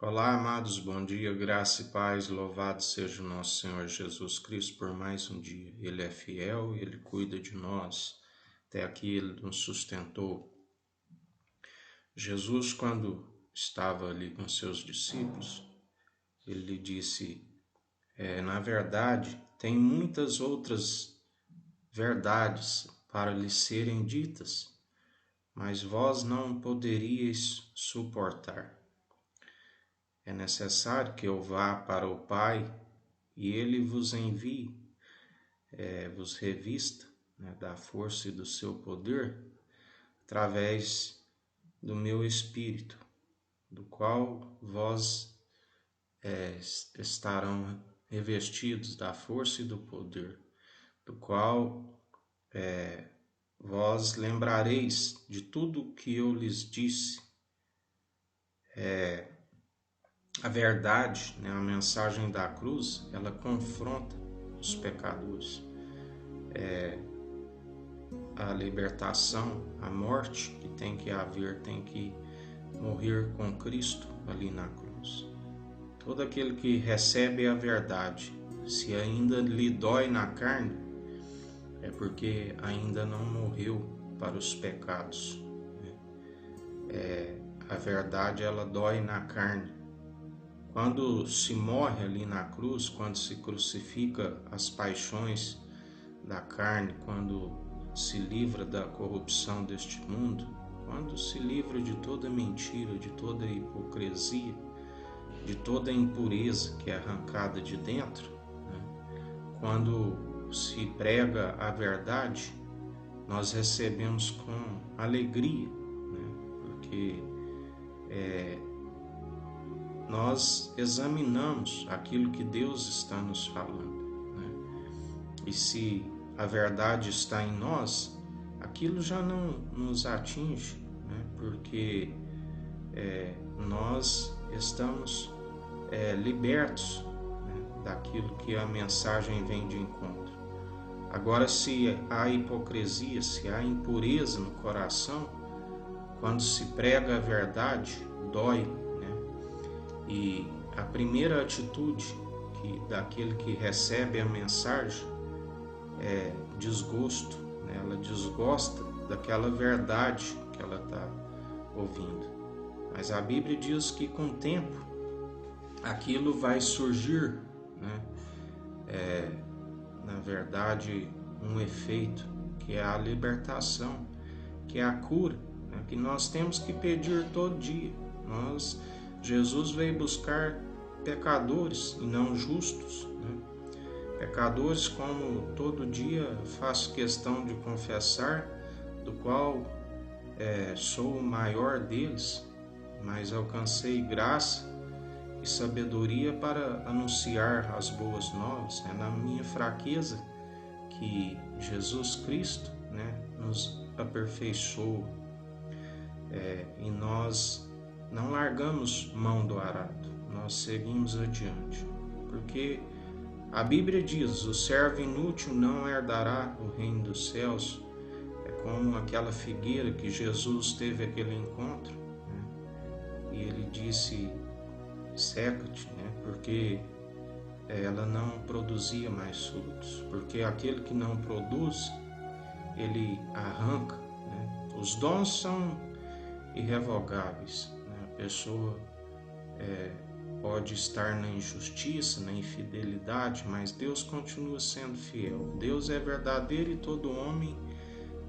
Olá, amados, bom dia, graça e paz, louvado seja o nosso Senhor Jesus Cristo por mais um dia. Ele é fiel e Ele cuida de nós, até aqui Ele nos sustentou. Jesus, quando estava ali com seus discípulos, Ele lhe disse, na verdade, tem muitas outras verdades para lhes serem ditas, mas vós não poderíeis suportar. É necessário que eu vá para o Pai e Ele vos envie, vos revista, da força e do seu poder, através do meu Espírito, do qual vós estarão revestidos da força e do poder, do qual vós lembrareis de tudo o que eu lhes disse. A verdade, a mensagem da cruz, ela confronta os pecadores. A libertação, a morte que tem que haver, tem que morrer com Cristo ali na cruz. Todo aquele que recebe a verdade, se ainda lhe dói na carne, é porque ainda não morreu para os pecados. A verdade, ela dói na carne. Quando se morre ali na cruz, quando se crucifica as paixões da carne, quando se livra da corrupção deste mundo, quando se livra de toda mentira, de toda hipocrisia, de toda impureza que é arrancada de dentro, quando se prega a verdade, nós recebemos com alegria, porque nós examinamos aquilo que Deus está nos falando. E se a verdade está em nós, aquilo já não nos atinge, porque nós estamos libertos daquilo que a mensagem vem de encontro. Agora, se há hipocrisia, se há impureza no coração, quando se prega a verdade, dói, E a primeira atitude daquele que recebe a mensagem é desgosto, ela desgosta daquela verdade que ela está ouvindo. Mas a Bíblia diz que com o tempo aquilo vai surgir, na verdade, um efeito que é a libertação, que é a cura, que nós temos que pedir todo dia. Jesus veio buscar pecadores e não justos. Pecadores, como todo dia faço questão de confessar, do qual sou o maior deles, mas alcancei graça e sabedoria para anunciar as boas novas. É na minha fraqueza que Jesus Cristo nos aperfeiçoou, e nós não largamos mão do arado, nós seguimos adiante, porque a Bíblia diz, o servo inútil não herdará o reino dos céus. É como aquela figueira que Jesus teve aquele encontro, e ele disse, seca-te, porque ela não produzia mais frutos, porque aquele que não produz, ele arranca. Os dons são irrevogáveis. A pessoa pode estar na injustiça, na infidelidade, mas Deus continua sendo fiel. Deus é verdadeiro e todo homem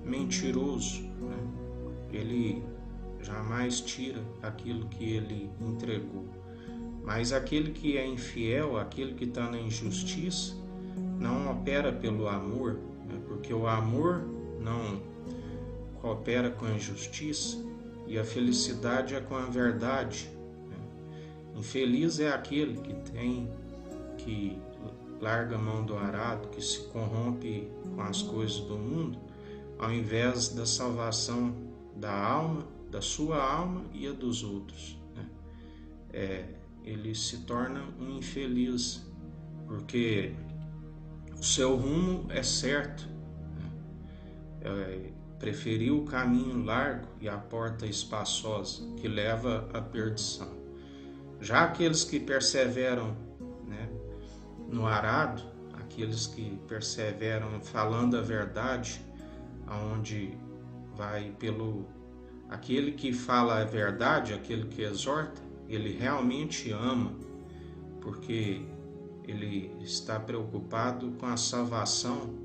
mentiroso. Ele jamais tira aquilo que ele entregou. Mas aquele que é infiel, aquele que está na injustiça, não opera pelo amor, porque o amor não coopera com a injustiça, e a felicidade é com a verdade. Infeliz é aquele que larga a mão do arado, que se corrompe com as coisas do mundo, ao invés da salvação da alma, da sua alma e a dos outros. Ele se torna um infeliz, porque o seu rumo é certo. Preferiu o caminho largo e a porta espaçosa, que leva à perdição. Já aqueles que perseveram, né, no arado, aqueles que perseveram falando a verdade, aonde vai pelo aquele que fala a verdade, aquele que exorta, ele realmente ama, porque ele está preocupado com a salvação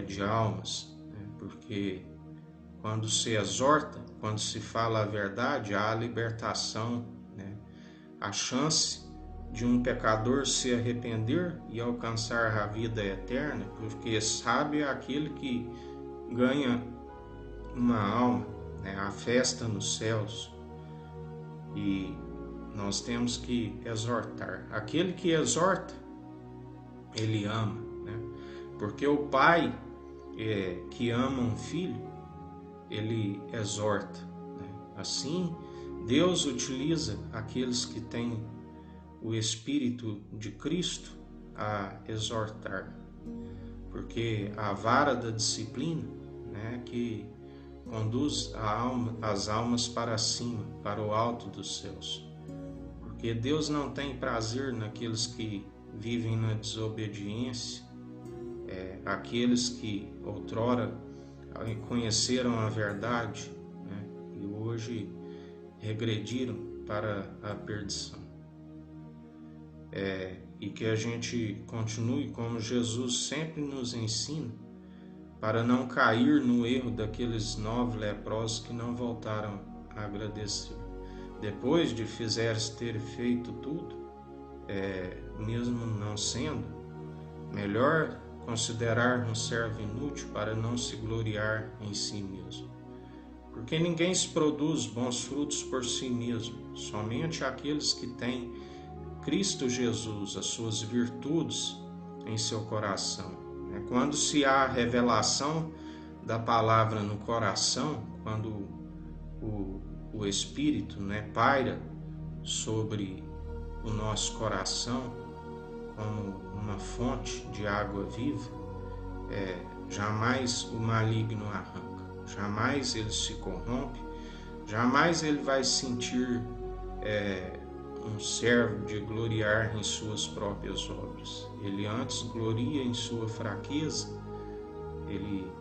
de almas, né? Porque quando se exorta, quando se fala a verdade, há a libertação, né? A chance de um pecador se arrepender e alcançar a vida eterna, porque sabe aquele que ganha uma alma, né? A festa nos céus. E nós temos que exortar. Aquele que exorta, ele ama, né? Porque o pai que ama um filho, ele exorta, né? Assim, Deus utiliza aqueles que têm o Espírito de Cristo a exortar, porque a vara da disciplina, né, que conduz as almas para cima, para o alto dos céus. Porque Deus não tem prazer naqueles que vivem na desobediência, aqueles que outrora conheceram a verdade, né, e hoje regrediram para a perdição. E que a gente continue como Jesus sempre nos ensina, para não cair no erro daqueles 9 leprosos que não voltaram a agradecer. Depois de fizeres ter feito tudo, mesmo não sendo, melhor considerar um servo inútil para não se gloriar em si mesmo. Porque ninguém se produz bons frutos por si mesmo, somente aqueles que têm Cristo Jesus, as suas virtudes em seu coração. Quando se há revelação da palavra no coração, quando o Espírito, né, paira sobre o nosso coração como uma fonte de água viva, jamais o maligno arranca, jamais ele se corrompe, jamais ele vai sentir um servo de gloriar em suas próprias obras. Ele antes gloria em sua fraqueza, ele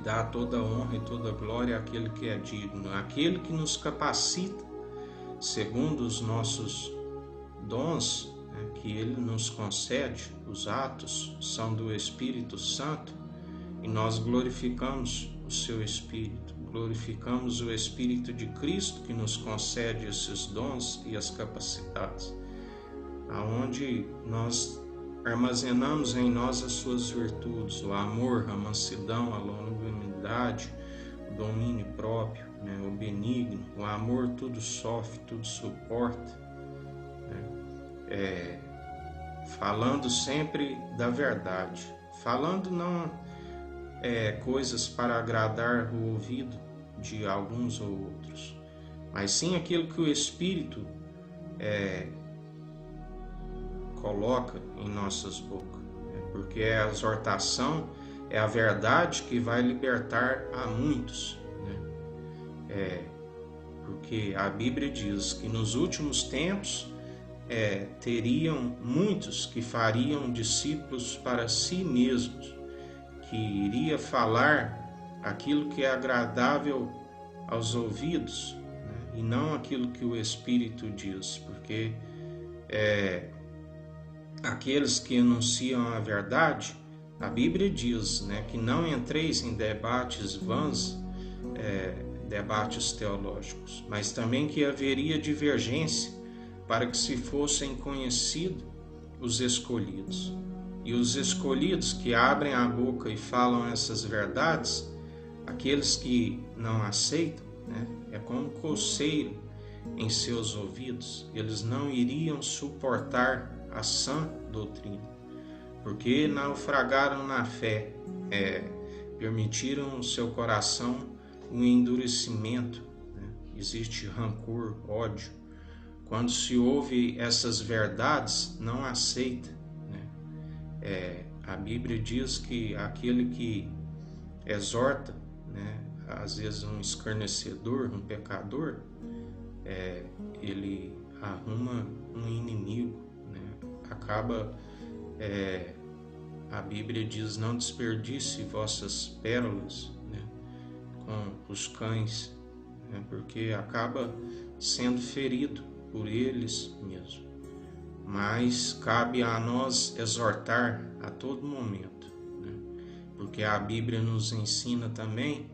dá toda a honra e toda a glória àquele que é digno, àquele que nos capacita, segundo os nossos dons, né, que ele nos concede. Os atos são do Espírito Santo e nós glorificamos o seu Espírito, glorificamos o Espírito de Cristo que nos concede esses dons e as capacidades, aonde nós armazenamos em nós as suas virtudes, o amor, a mansidão, a longanimidade, o domínio próprio, né, o benigno, o amor tudo sofre, tudo suporta, né, falando sempre da verdade, falando não coisas para agradar o ouvido de alguns ou outros, mas sim aquilo que o Espírito coloca em nossas bocas, né? Porque a exortação é a verdade que vai libertar a muitos, né? Porque a Bíblia diz que nos últimos tempos teriam muitos que fariam discípulos para si mesmos, que iria falar aquilo que é agradável aos ouvidos, né? E não aquilo que o Espírito diz, porque aqueles que anunciam a verdade, a Bíblia diz, né, que não entreis em debates vãs, debates teológicos, mas também que haveria divergência para que se fossem conhecidos os escolhidos. E os escolhidos que abrem a boca e falam essas verdades, aqueles que não aceitam, né, é como coceiro em seus ouvidos, eles não iriam suportar a sã doutrina, porque naufragaram na fé, permitiram no seu coração um endurecimento, né? Existe rancor, ódio. Quando se ouve essas verdades, não aceita, né? A Bíblia diz que aquele que exorta, né, às vezes um escarnecedor, um pecador, ele arruma um inimigo, né? Acaba, a Bíblia diz, não desperdice vossas pérolas, né, com os cães, né, porque acaba sendo ferido por eles mesmos. Mas cabe a nós exortar a todo momento, né, porque a Bíblia nos ensina também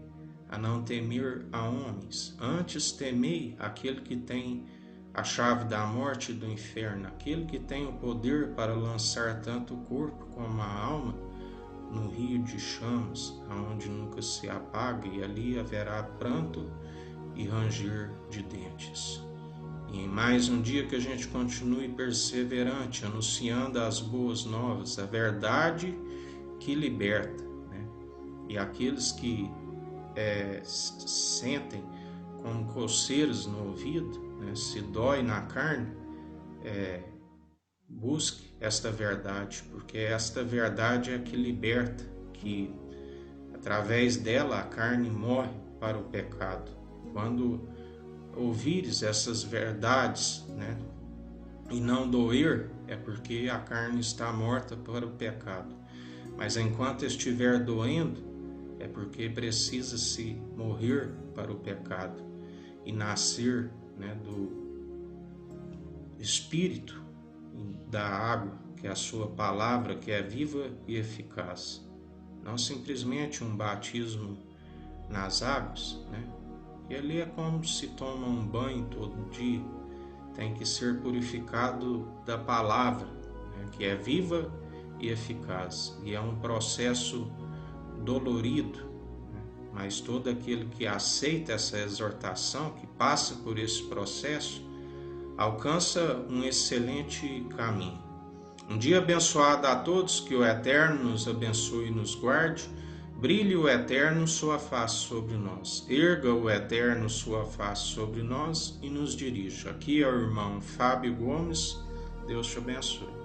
a não temer a homens, antes temei aquele que tem a chave da morte e do inferno, aquele que tem o poder para lançar tanto o corpo como a alma no rio de chamas, aonde nunca se apaga, e ali haverá pranto e ranger de dentes. E em mais um dia que a gente continue perseverante, anunciando as boas novas, a verdade que liberta, né? E aqueles que sentem como coceiras no ouvido, né, se dói na carne, busque esta verdade, porque esta verdade é que liberta, que através dela a carne morre para o pecado. Quando ouvires essas verdades, né, e não doer, é porque a carne está morta para o pecado. Mas enquanto estiver doendo, é porque precisa-se morrer para o pecado e nascer, né, do Espírito, da água, que é a sua palavra, que é viva e eficaz. Não simplesmente um batismo nas águas, né? E ali é como se toma um banho todo dia. Tem que ser purificado da palavra, né, que é viva e eficaz. E é um processo dolorido, né? Mas todo aquele que aceita essa exortação, que passa por esse processo, alcança um excelente caminho. Um dia abençoado a todos, que o Eterno nos abençoe e nos guarde. Brilhe o Eterno sua face sobre nós. Erga o Eterno sua face sobre nós e nos dirija. Aqui é o irmão Fábio Gomes. Deus te abençoe.